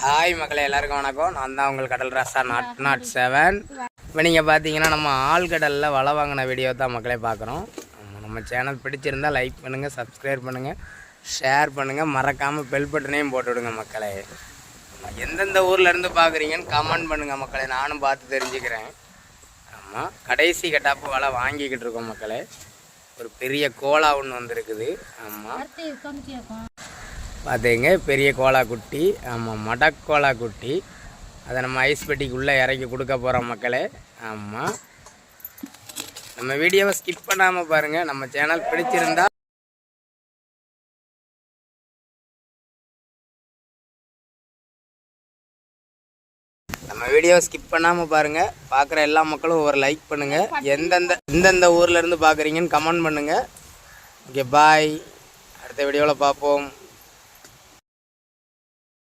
Hi மக்களே, எல்லாருக்கும் வணக்கம். நான் தான் உங்கள் கடல் ராசா 007. இப்போ நீங்கள் பார்த்தீங்கன்னா நம்ம ஆழ்கடலில் வலை வாங்கின வீடியோ தான் மக்களே பார்க்குறோம். நம்ம சேனல் பிடிச்சிருந்தால் லைக் பண்ணுங்கள், சப்ஸ்கிரைப் பண்ணுங்கள், ஷேர் பண்ணுங்கள், மறக்காமல் பெல் பட்டனையும் போட்டு விடுங்க மக்களே. எந்தெந்த ஊர்லேருந்து பார்க்குறீங்கன்னு கமெண்ட் பண்ணுங்கள் மக்களே, நானும் பார்த்து தெரிஞ்சுக்கிறேன். ஆமாம், கடைசி கட்டாப்பு வலை வாங்கிக்கிட்டு இருக்கோம் மக்களே. ஒரு பெரிய கோலா ஒன்று வந்துருக்குது. ஆமாம் பார்த்துங்க, பெரிய கோலா குட்டி. ஆமாம், மடக்கோலா குட்டி. அதை நம்ம ஐஸ் பெட்டிக்குள்ளே இறக்கி கொடுக்க போகிறோம் மக்களே. ஆமாம், நம்ம வீடியோவை ஸ்கிப் பண்ணாமல் பாருங்கள். நம்ம சேனல் பிடிச்சிருந்தா ஸ்கிப் பண்ணாமல் பாருங்கள். பார்க்குற எல்லா மக்களும் ஒரு லைக் பண்ணுங்கள். எந்தெந்த ஊர்லேருந்து பார்க்குறீங்கன்னு கமெண்ட் பண்ணுங்கள். ஓகே, பாய். அடுத்த வீடியோவில் பார்ப்போம்.